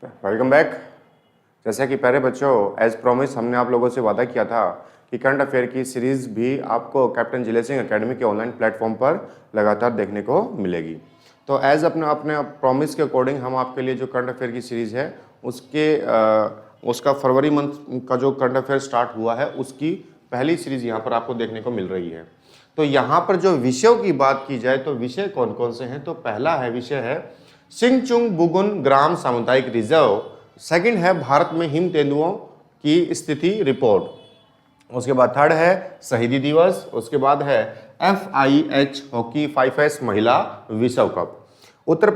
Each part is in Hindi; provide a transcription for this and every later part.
Welcome back. जैसा कि पहले बच्चों एज प्रॉमिस हमने आप लोगों से वादा किया था कि करंट अफेयर की सीरीज़ भी आपको कैप्टन जिले सिंह एकेडमी के ऑनलाइन प्लेटफॉर्म पर लगातार देखने को मिलेगी। तो एज अपने अपने प्रॉमिस के अकॉर्डिंग हम आपके लिए जो करंट अफेयर की सीरीज़ है उसका फरवरी मंथ का जो करंट अफेयर स्टार्ट हुआ है उसकी पहली सीरीज़ यहाँ पर आपको देखने को मिल रही है। तो यहाँ पर जो विषयों की बात की जाए तो विषय कौन कौन से हैं, तो पहला विषय है सिंगचुंग बुगुन ग्राम सामुदायिक रिजर्व। सेकंड है भारत में हिम तेंदुओं की स्थिति रिपोर्ट। उसके बाद थर्ड है शहीदी दिवस। उसके बाद है FIH हॉकी 5S महिला विश्व कप।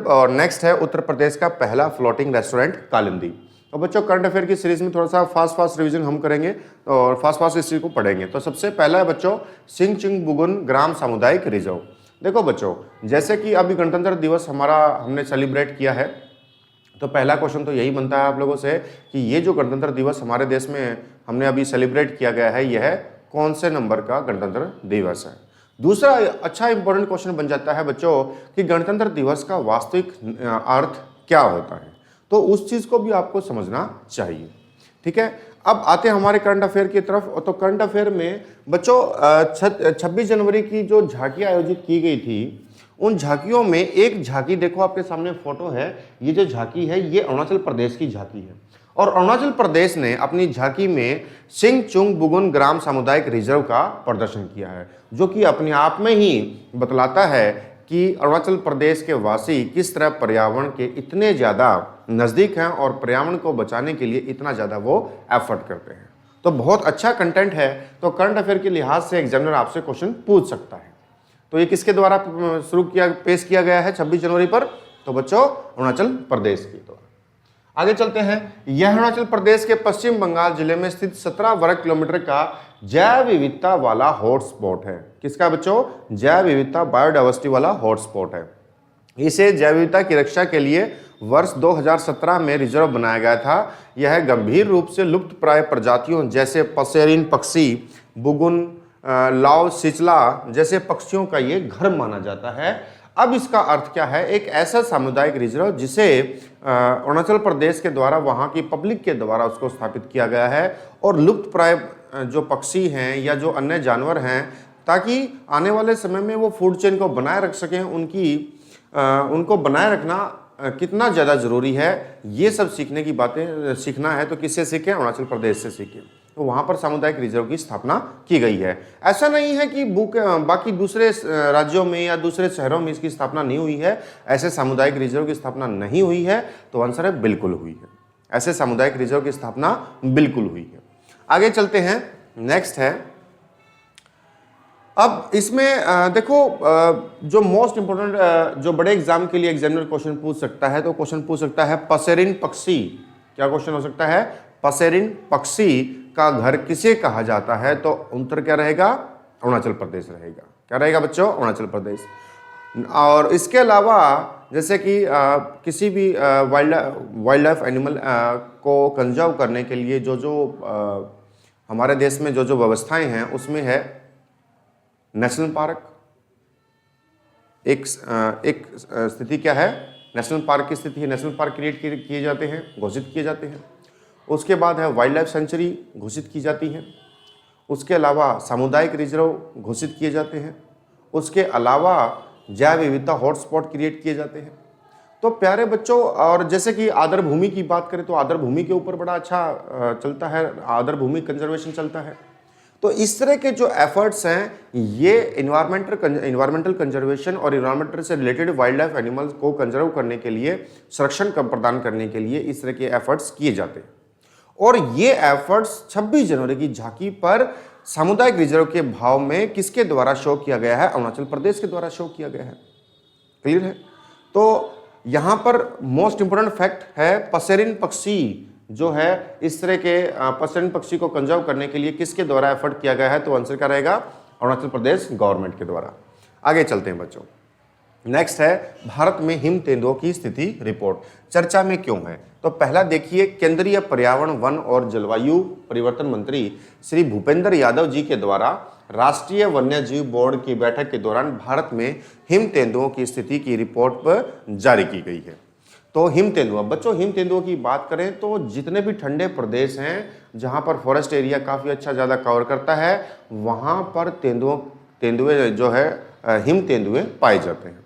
और नेक्स्ट है उत्तर प्रदेश का पहला फ्लोटिंग रेस्टोरेंट कालिंदी। तो बच्चों करंट अफेयर की सीरीज में थोड़ा सा फास्ट रिवीजन हम करेंगे और फास्ट इस चीज को पढ़ेंगे। तो सबसे पहला है बच्चों सिंगचुंग बुगुन ग्राम सामुदायिक रिजर्व। देखो बच्चों, जैसे कि अभी गणतंत्र दिवस हमने सेलिब्रेट किया है, तो पहला क्वेश्चन तो यही बनता है आप लोगों से कि ये जो गणतंत्र दिवस हमारे देश में हमने अभी सेलिब्रेट किया गया है, यह कौन से नंबर का गणतंत्र दिवस है। दूसरा अच्छा इंपॉर्टेंट क्वेश्चन बन जाता है बच्चों कि गणतंत्र दिवस का वास्तविक अर्थ क्या होता है, तो उस चीज को भी आपको समझना चाहिए। ठीक है, अब आते हैं हमारे करंट अफेयर की तरफ। तो करंट अफेयर में बच्चों 26 जनवरी की जो झांकियां आयोजित की गई थी, उन झांकियों में एक झांकी देखो आपके सामने फोटो है। ये जो झांकी है ये अरुणाचल प्रदेश की झांकी है और अरुणाचल प्रदेश ने अपनी झांकी में सिंगचुंग बुगुन ग्राम सामुदायिक रिजर्व का प्रदर्शन किया है, जो कि अपने आप में ही बतलाता है कि अरुणाचल प्रदेश के वासी किस तरह पर्यावरण के इतने ज़्यादा नज़दीक हैं और पर्यावरण को बचाने के लिए इतना ज़्यादा वो एफर्ट करते हैं। तो बहुत अच्छा कंटेंट है। तो करंट अफेयर के लिहाज से एग्जामिनर आपसे क्वेश्चन पूछ सकता है। तो ये किसके द्वारा पेश किया गया है 26 जनवरी पर, तो बच्चों अरुणाचल प्रदेश के द्वारा। आगे चलते हैं। यह अरुणाचल प्रदेश के पश्चिम बंगाल जिले में स्थित 17 वर्ग किलोमीटर का जैव विविधता वाला हॉटस्पॉट है। किसका बच्चों? जैव विविधता बायोडाइवर्सिटी वाला हॉटस्पॉट है। इसे जैव विविधता की रक्षा के लिए वर्ष 2017 में रिजर्व बनाया गया था। यह गंभीर रूप से लुप्त प्राय प्रजातियों जैसे पसेरिन पक्षी, बुगुन, लाव सिचला जैसे पक्षियों का ये घर माना जाता है। अब इसका अर्थ क्या है? एक ऐसा सामुदायिक रिजर्व जिसे अरुणाचल प्रदेश के द्वारा, वहाँ की पब्लिक के द्वारा उसको स्थापित किया गया है और लुप्त प्राय जो पक्षी हैं या जो अन्य जानवर हैं, ताकि आने वाले समय में वो फूड चेन को बनाए रख सकें, उनको बनाए रखना कितना ज़्यादा ज़रूरी है, ये सब सीखने की बातें सीखना है तो किससे सीखें? अरुणाचल प्रदेश से सीखें। तो वहाँ पर सामुदायिक रिजर्व की स्थापना की गई है। ऐसा नहीं है कि बाकी दूसरे राज्यों में या दूसरे शहरों में इसकी स्थापना नहीं हुई है। ऐसे सामुदायिक रिजर्व की स्थापना नहीं हुई है, तो आंसर है बिल्कुल हुई है। ऐसे सामुदायिक रिजर्व की स्थापना बिल्कुल हुई है। आगे चलते हैं। नेक्स्ट है, अब इसमें देखो जो मोस्ट इंपोर्टेंट जो बड़े एग्जाम के लिए एग्जामिनर क्वेश्चन पूछ सकता है, तो क्वेश्चन पूछ सकता है पसेरिन पक्षी। क्या क्वेश्चन हो सकता है? पसेरिन पक्षी का घर किसे कहा जाता है? तो उत्तर क्या रहेगा? अरुणाचल प्रदेश रहेगा। क्या रहेगा बच्चों? अरुणाचल प्रदेश। और इसके अलावा जैसे कि किसी भी वाइल्ड लाइफ एनिमल को कंजर्व करने के लिए जो हमारे देश में जो व्यवस्थाएं हैं, उसमें है नेशनल पार्क। एक स्थिति क्या है? नेशनल पार्क की स्थिति है। नेशनल पार्क क्रिएट किए जाते हैं, घोषित किए जाते हैं। उसके बाद है वाइल्ड लाइफ सेंचुरी घोषित की जाती है। उसके अलावा सामुदायिक रिजर्व घोषित किए जाते हैं। उसके अलावा जैव विविधता हॉटस्पॉट क्रिएट किए जाते हैं। तो प्यारे बच्चों, और जैसे कि आदर भूमि की बात करें तो आदर भूमि के ऊपर बड़ा अच्छा चलता है, आदर भूमि कंजर्वेशन चलता है। तो इस तरह के जो एफर्ट्स हैं, ये इन्वायरमेंटल कंजर्वेशन और इन्वायरमेंटल से रिलेटेड वाइल्ड लाइफ एनिमल्स को कंजर्व करने के लिए, संरक्षण प्रदान करने के लिए इस तरह के एफर्ट्स किए जाते हैं। और ये एफर्ट्स 26 जनवरी की झांकी पर सामुदायिक रिजर्व के भाव में किसके द्वारा शो किया गया है? अरुणाचल प्रदेश के द्वारा शो किया गया है। क्लियर है? तो यहाँ पर मोस्ट इंपोर्टेंट फैक्ट है पसेरिन पक्षी जो है, इस तरह के पसेरिन पक्षी को कंजर्व करने के लिए किसके द्वारा एफर्ट किया गया है? तो आंसर क्या रहेगा? अरुणाचल प्रदेश गवर्नमेंट के द्वारा। आगे चलते हैं बच्चों। नेक्स्ट है भारत में हिम तेंदुओं की स्थिति रिपोर्ट चर्चा में क्यों है? तो पहला देखिए, केंद्रीय पर्यावरण, वन और जलवायु परिवर्तन मंत्री श्री भूपेंद्र यादव जी के द्वारा राष्ट्रीय वन्यजीव बोर्ड की बैठक के दौरान भारत में हिम तेंदुओं की स्थिति की रिपोर्ट पर जारी की गई है। तो हिम तेंदुआ, बच्चों हिम तेंदुआ की बात करें तो जितने भी ठंडे प्रदेश हैं जहां पर फॉरेस्ट एरिया काफ़ी अच्छा ज़्यादा कवर करता है, वहां पर तेंदुए जो है हिम तेंदुए पाए जाते हैं।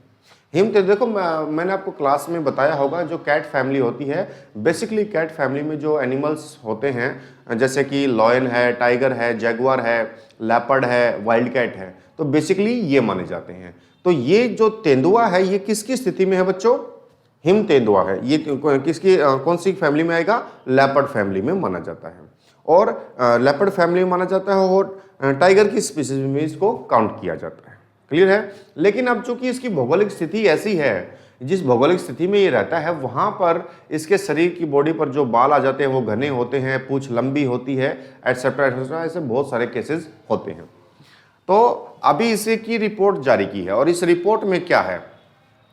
हिम तेंदुए देखो, मैंने आपको क्लास में बताया होगा, जो कैट फैमिली होती है, बेसिकली कैट फैमिली में जो एनिमल्स होते हैं जैसे कि लॉयन है, टाइगर है, जैगुआर है, लेपर्ड है, वाइल्ड कैट है, तो बेसिकली ये माने जाते हैं। तो ये जो तेंदुआ है ये किसकी स्थिति में है बच्चों? हिम तेंदुआ है। ये किसकी कौन सी फैमिली में आएगा? लेपर्ड फैमिली में माना जाता है, और लेपर्ड फैमिली में माना जाता है, और टाइगर की स्पीसीज में इसको काउंट किया जाता है। क्लियर है? लेकिन अब चूंकि इसकी भौगोलिक स्थिति ऐसी है, जिस भौगोलिक स्थिति में ये रहता है वहां पर इसके शरीर की बॉडी पर जो बाल आ जाते हैं वो घने होते हैं, पूंछ लंबी होती है, एटसेट्रा एटसेट्रा, ऐसे बहुत सारे केसेस होते हैं। तो अभी इसे की रिपोर्ट जारी की है, और इस रिपोर्ट में क्या है,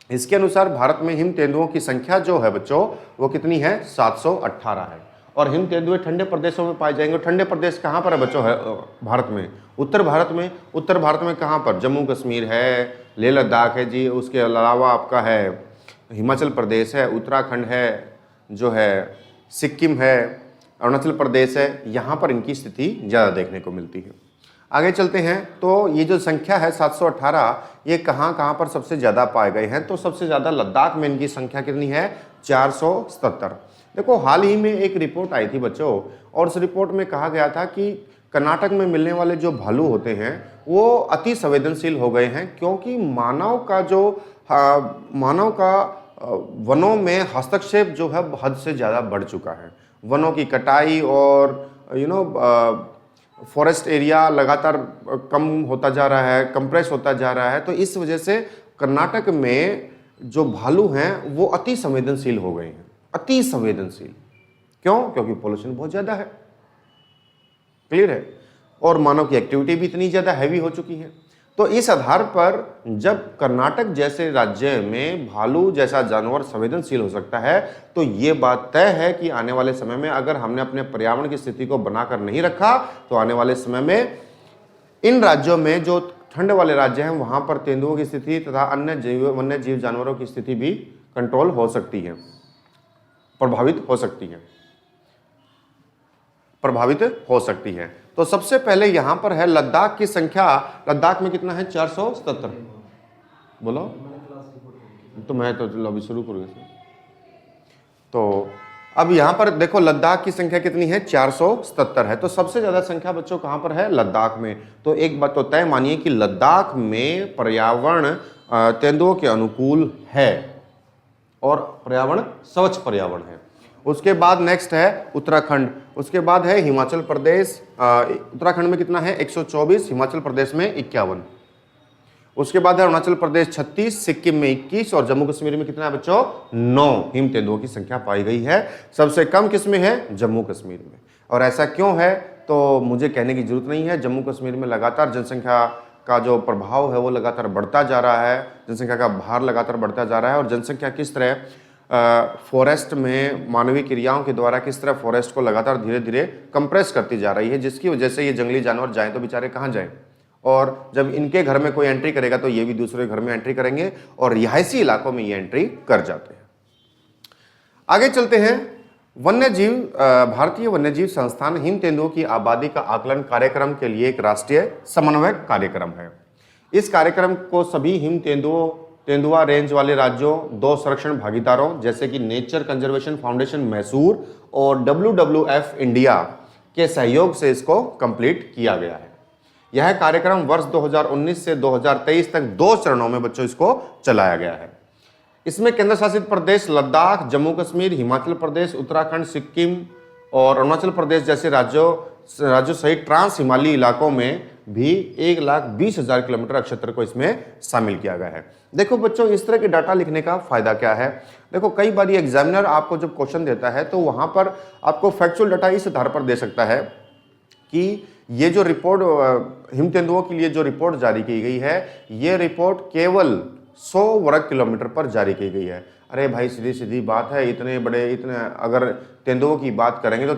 इसके अनुसार भारत में हिम तेंदुओं की संख्या जो है बच्चों वो कितनी है? 718 है। और हिम तेंदुए ठंडे प्रदेशों में पाए जाएंगे। ठंडे प्रदेश कहाँ पर है बच्चों? है भारत में, उत्तर भारत में। उत्तर भारत में कहाँ पर? जम्मू कश्मीर है, लेह लद्दाख है जी, उसके अलावा आपका है हिमाचल प्रदेश है, उत्तराखंड है, जो है सिक्किम है, अरुणाचल प्रदेश है, यहाँ पर इनकी स्थिति ज़्यादा देखने को मिलती है। आगे चलते हैं, तो ये जो संख्या है 718, ये कहाँ कहाँ पर सबसे ज़्यादा पाए गए हैं? तो सबसे ज़्यादा लद्दाख में इनकी संख्या कितनी है? 477। देखो हाल ही में एक रिपोर्ट आई थी बच्चों, और उस रिपोर्ट में कहा गया था कि कर्नाटक में मिलने वाले जो भालू होते हैं वो अति संवेदनशील हो गए हैं, क्योंकि मानव का वनों में हस्तक्षेप जो है हद से ज़्यादा बढ़ चुका है। वनों की कटाई और फॉरेस्ट एरिया लगातार कम होता जा रहा है, कंप्रेस होता जा रहा है। तो इस वजह से कर्नाटक में जो भालू हैं वो अति संवेदनशील हो गए हैं। अति संवेदनशील क्यों? क्योंकि पोल्यूशन बहुत ज़्यादा है। क्लियर है? और मानव की एक्टिविटी भी इतनी ज़्यादा हैवी हो चुकी है। तो इस आधार पर जब कर्नाटक जैसे राज्य में भालू जैसा जानवर संवेदनशील हो सकता है, तो ये बात तय है कि आने वाले समय में अगर हमने अपने पर्यावरण की स्थिति को बनाकर नहीं रखा, तो आने वाले समय में इन राज्यों में जो ठंड वाले राज्य हैं वहां पर तेंदुओं की स्थिति तथा अन्य वन्य जीव जानवरों की स्थिति भी कंट्रोल हो सकती है, प्रभावित हो सकती है। तो सबसे पहले यहां पर है लद्दाख की संख्या। लद्दाख में कितना है? 477। बोलो तो मैं तो अभी शुरू करूंगा। तो अब यहां पर देखो लद्दाख की संख्या कितनी है? 477 है। तो सबसे ज्यादा संख्या बच्चों कहां पर है? लद्दाख में। तो एक बात तो तय मानिए कि लद्दाख में पर्यावरण तेंदुओं के अनुकूल है और पर्यावरण स्वच्छ पर्यावरण है। उसके बाद नेक्स्ट है उत्तराखंड, उसके बाद है हिमाचल प्रदेश। उत्तराखंड में कितना है? 124, हिमाचल प्रदेश में 51। उसके बाद है अरुणाचल प्रदेश 36, सिक्किम में 21, और जम्मू कश्मीर में कितना है बच्चों? 9 हिम तेंदुओं की संख्या पाई गई है। सबसे कम किस में है? जम्मू कश्मीर में। और ऐसा क्यों है तो मुझे कहने की जरूरत नहीं है। जम्मू कश्मीर में लगातार जनसंख्या का जो प्रभाव है वो लगातार बढ़ता जा रहा है, जनसंख्या का भार लगातार बढ़ता जा रहा है। और जनसंख्या किस तरह फॉरेस्ट में मानवीय क्रियाओं के द्वारा किस तरह फॉरेस्ट को लगातार धीरे धीरे कंप्रेस करती जा रही है, जिसकी वजह से ये जंगली जानवर जाएं तो बेचारे कहाँ जाएं। और जब इनके घर में कोई एंट्री करेगा तो ये भी दूसरे घर में एंट्री करेंगे, और रिहायशी इलाकों में ये एंट्री कर जाते हैं। आगे चलते हैं। वन्यजीव भारतीय वन्यजीव संस्थान हिम तेंदुओं की आबादी का आकलन कार्यक्रम के लिए एक राष्ट्रीय समन्वय कार्यक्रम है। इस कार्यक्रम को सभी हिम तेंदुआ रेंज वाले राज्यों, 2 संरक्षण भागीदारों जैसे कि नेचर कंजर्वेशन फाउंडेशन मैसूर और WWF इंडिया के सहयोग से इसको कंप्लीट किया गया है। यह कार्यक्रम वर्ष 2019 से 2023 तक 2 चरणों में बच्चों इसको चलाया गया है। इसमें केंद्र शासित प्रदेश लद्दाख, जम्मू कश्मीर, हिमाचल प्रदेश, उत्तराखंड, सिक्किम और अरुणाचल प्रदेश जैसे राज्यों सहित ट्रांस हिमालयी इलाकों में भी 1,20,000 किलोमीटर क्षेत्र को इसमें शामिल किया गया है। देखो बच्चों, इस तरह के डाटा लिखने का फायदा क्या है? देखो कई बार एग्जामिनर आपको जब क्वेश्चन देता है तो वहां पर आपको फैक्चुअल डाटा इस आधार पर दे सकता है कि ये जो रिपोर्ट हिम तेंदुओं के लिए जो रिपोर्ट जारी की गई है, ये रिपोर्ट केवल 100 वर्ग किलोमीटर पर जारी की गई है। अरे भाई सीधी सीधी बात है, इतने अगर तेंदुओं की बात करेंगे तो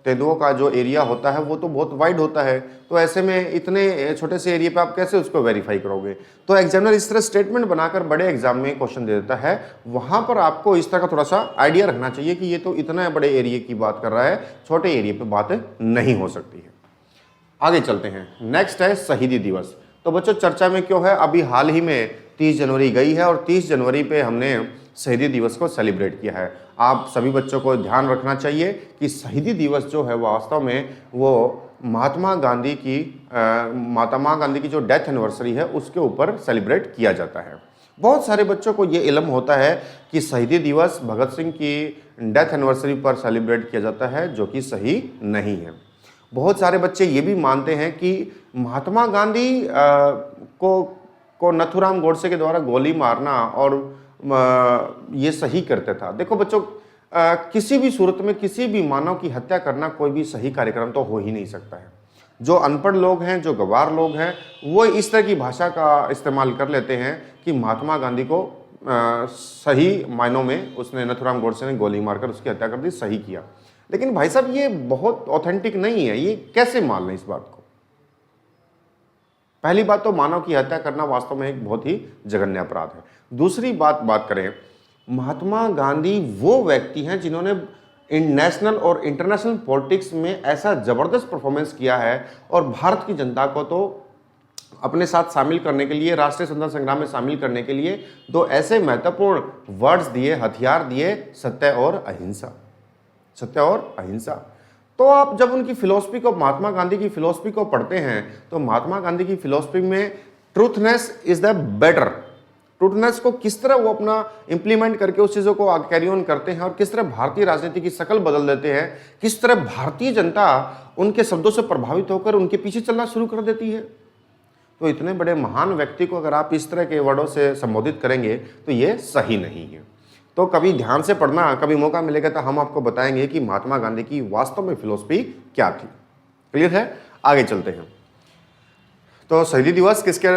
तेंदुओं का जो एरिया होता है वो तो बहुत वाइड होता है, तो ऐसे में इतने छोटे से एरिया पे आप कैसे उसको वेरीफाई करोगे। तो एग्जामिनर इस तरह स्टेटमेंट बनाकर बड़े एग्जाम में क्वेश्चन दे देता है, वहां पर आपको इस तरह का थोड़ा सा आइडिया रखना चाहिए कि ये तो इतना बड़े एरिया की बात कर रहा है, छोटे एरिया पे बात नहीं हो सकती है। आगे चलते हैं, नेक्स्ट है शहीदी दिवस। तो बच्चों चर्चा में क्यों है, अभी हाल ही में 30 जनवरी गई है और 30 जनवरी पे हमने शहीदी दिवस को सेलिब्रेट किया है। आप सभी बच्चों को ध्यान रखना चाहिए कि शहीदी दिवस जो है वास्तव में वो महात्मा गांधी की जो डेथ एनिवर्सरी है उसके ऊपर सेलिब्रेट किया जाता है। बहुत सारे बच्चों को ये इल्म होता है कि शहीदी दिवस भगत सिंह की डेथ एनिवर्सरी पर सेलिब्रेट किया जाता है, जो कि सही नहीं है। बहुत सारे बच्चे ये भी मानते हैं कि महात्मा गांधी को नथुराम गोडसे के द्वारा गोली मारना और ये सही करते था। देखो बच्चों, किसी भी सूरत में किसी भी मानव की हत्या करना कोई भी सही कार्यक्रम तो हो ही नहीं सकता है। जो अनपढ़ लोग हैं, जो गवार लोग हैं, वो इस तरह की भाषा का इस्तेमाल कर लेते हैं कि महात्मा गांधी को सही मायनों में उसने नथुराम गोडसे ने गोली मारकर उसकी हत्या कर दी, सही किया। लेकिन भाई साहब ये बहुत ऑथेंटिक नहीं है, ये कैसे मान लें इस बात को। पहली बात तो मानव की हत्या करना वास्तव में एक बहुत ही जघन्य अपराध है। दूसरी बात करें, महात्मा गांधी वो व्यक्ति हैं जिन्होंने नेशनल और इंटरनेशनल पॉलिटिक्स में ऐसा जबरदस्त परफॉर्मेंस किया है और भारत की जनता को तो अपने साथ शामिल करने के लिए, राष्ट्रीय स्वतंत्रता संग्राम में शामिल करने के लिए दो ऐसे महत्वपूर्ण वर्ड्स दिए, हथियार दिए, सत्य और अहिंसा। सत्य और अहिंसा। तो आप जब उनकी फिलॉसफी को, महात्मा गांधी की फिलॉसफी को पढ़ते हैं तो महात्मा गांधी की फिलॉसफी में truthness is the better, truthness को किस तरह वो अपना इंप्लीमेंट करके उस चीज़ों को कैरी ऑन करते हैं और किस तरह भारतीय राजनीति की शक्ल बदल देते हैं, किस तरह भारतीय जनता उनके शब्दों से प्रभावित होकर उनके पीछे चलना शुरू कर देती है। तो इतने बड़े महान व्यक्ति को अगर आप इस तरह के वर्डों से संबोधित करेंगे तो ये सही नहीं है। तो कभी ध्यान से पढ़ना, कभी मौका मिलेगा तो हम आपको बताएंगे कि महात्मा गांधी की वास्तव में फिलॉसफी क्या थी। क्लियर है? आगे चलते हैं। तो शहीदी दिवस किसके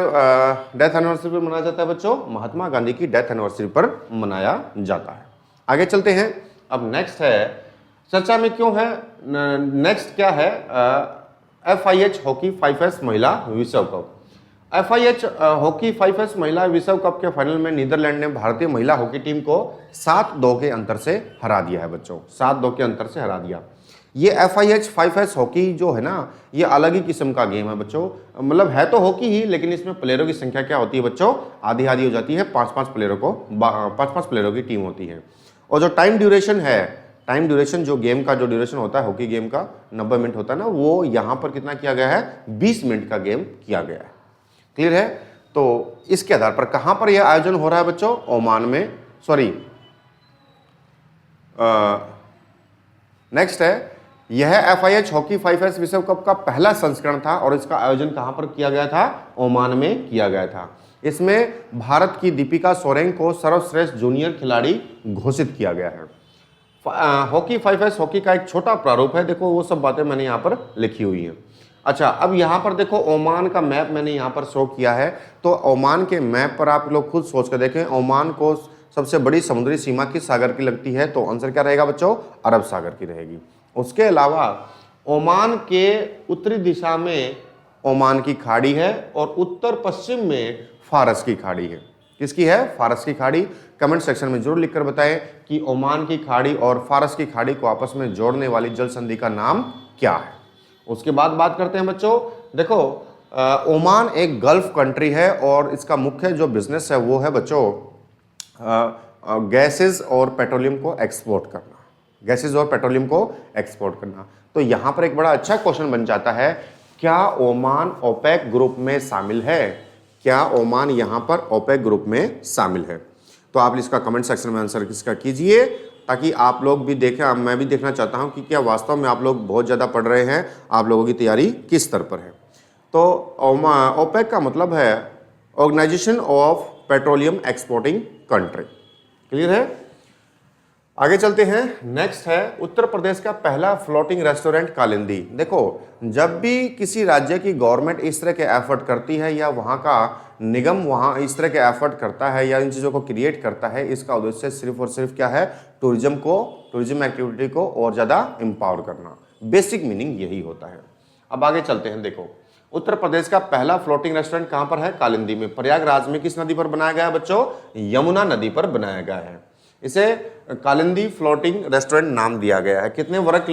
डेथ एनिवर्सरी पर मनाया जाता है बच्चों? महात्मा गांधी की डेथ एनिवर्सरी पर मनाया जाता है। आगे चलते हैं। अब नेक्स्ट है, चर्चा में क्यों है, नेक्स्ट क्या है, FIH हॉकी 5S महिला विश्व कप। FIH हॉकी 5S महिला विश्व कप के फाइनल में नीदरलैंड ने भारतीय महिला हॉकी टीम को 7-2 के अंतर से हरा दिया है बच्चों, 7-2 के अंतर से हरा दिया। ये FIH 5S हॉकी जो है ना, ये अलग ही किस्म का गेम है बच्चों। मतलब है तो हॉकी ही, लेकिन इसमें प्लेयरों की संख्या क्या होती है बच्चों? आधी आधी हो जाती है, 5-5 प्लेयरों की टीम होती है। और जो टाइम ड्यूरेशन जो गेम का जो ड्यूरेशन होता है हॉकी गेम का 90 मिनट होता है ना, वो यहाँ पर कितना किया गया है? 20 मिनट का गेम किया गया है। क्लियर है? तो इसके आधार पर कहां पर यह आयोजन हो रहा है बच्चों? ओमान में, नेक्स्ट है, यह FIH हॉकी 5S विश्व कप का पहला संस्करण था और इसका आयोजन कहां पर किया गया था? ओमान में किया गया था। इसमें भारत की दीपिका सोरेंग को सर्वश्रेष्ठ जूनियर खिलाड़ी घोषित किया गया है। हॉकी 5S हॉकी का एक छोटा प्रारूप है, देखो वो सब बातें मैंने यहां पर लिखी हुई हैं। अच्छा, अब यहाँ पर देखो ओमान का मैप मैंने यहाँ पर शो किया है। तो ओमान के मैप पर आप लोग खुद सोच कर देखें, ओमान को सबसे बड़ी समुद्री सीमा किस सागर की लगती है? तो आंसर क्या रहेगा बच्चों? अरब सागर की रहेगी। उसके अलावा ओमान के उत्तरी दिशा में ओमान की खाड़ी है और उत्तर पश्चिम में फारस की खाड़ी है। किसकी है? फारस की खाड़ी। कमेंट सेक्शन में जरूर लिखकर बताएं कि ओमान की खाड़ी और फारस की खाड़ी को आपस में जोड़ने वाली जल संधि का नाम क्या है। उसके बाद बात करते हैं बच्चों, देखो ओमान एक गल्फ कंट्री है और इसका मुख्य जो बिजनेस है वो है बच्चों गैसेस और पेट्रोलियम को एक्सपोर्ट करना, गैसेस और पेट्रोलियम को एक्सपोर्ट करना। तो यहाँ पर एक बड़ा अच्छा क्वेश्चन बन जाता है, क्या ओमान ओपेक ग्रुप में शामिल है? क्या ओमान यहाँ पर ओपेक ग्रुप में शामिल है? तो आप इसका कमेंट सेक्शन में आंसर इसका कीजिए ताकि आप लोग भी देखें, मैं भी देखना चाहता हूं कि क्या वास्तव में आप लोग बहुत ज़्यादा पढ़ रहे हैं, आप लोगों की तैयारी किस स्तर पर है। तो ओपेक का मतलब है organization of petroleum exporting country. Clear है? आगे चलते हैं। नेक्स्ट है उत्तर प्रदेश का पहला फ्लोटिंग रेस्टोरेंट कालिंदी। देखो, जब भी किसी राज्य की गवर्नमेंट इस तरह के एफर्ट करती है या वहाँ का निगम वहाँ इस तरह के एफर्ट करता है या इन चीज़ों को क्रिएट करता है, इसका उद्देश्य सिर्फ और सिर्फ क्या है? टूरिज्म एक्टिविटी को और ज़्यादा एम्पावर करना। बेसिक मीनिंग यही होता है। अब आगे चलते हैं। देखो, उत्तर प्रदेश का पहला फ्लोटिंग रेस्टोरेंट कहाँ पर है? कालिंदी में। प्रयागराज में किस नदी पर बनाया गया है बच्चों? यमुना नदी पर बनाया गया है। इसे कालिंदी फ्लोटिंग रेस्टोरेंट नाम दिया गया है। कितने वर्ग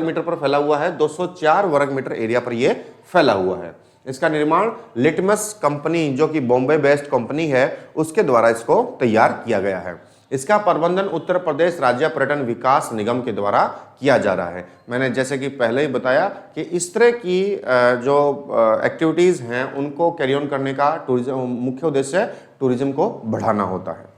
मीटर पर फैला हुआ है? 204 वर्ग मीटर एरिया पर यह फैला हुआ है। इसका निर्माण लिटमस कंपनी, जो कि बॉम्बे बेस्ड कंपनी है, उसके द्वारा इसको तैयार किया गया है। इसका प्रबंधन उत्तर प्रदेश राज्य पर्यटन विकास निगम के द्वारा किया जा रहा है। मैंने जैसे कि पहले ही बताया कि इस तरह की जो एक्टिविटीज़ हैं उनको कैरी ऑन करने का मुख्य उद्देश्य टूरिज्म को बढ़ाना होता है।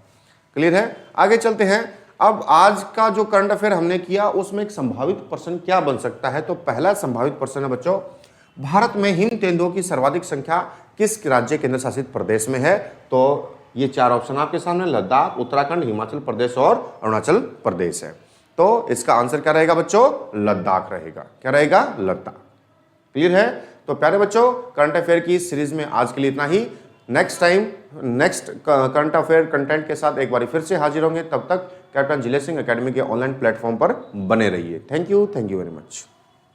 क्लियर है? आगे चलते हैं। अब आज का जो करंट अफेयर हमने किया उसमें एक संभावित प्रश्न क्या बन सकता है? तो पहला संभावित प्रश्न है बच्चों, भारत में हिम तेंदुओं की सर्वाधिक संख्या किस राज्य केंद्र शासित प्रदेश में है? तो ये 4 ऑप्शन आपके सामने, लद्दाख, उत्तराखंड, हिमाचल प्रदेश और अरुणाचल प्रदेश है। तो इसका आंसर क्या रहेगा बच्चों? लद्दाख रहेगा। क्या रहेगा? लद्दाख। क्लियर है? तो प्यारे बच्चों, करंट अफेयर की इस सीरीज में आज के लिए इतना ही। नेक्स्ट करंट अफेयर कंटेंट के साथ एक बार फिर से हाजिर होंगे। तब तक कैप्टन जिले सिंह एकेडमी के ऑनलाइन प्लेटफॉर्म पर बने रहिए। Thank you very much.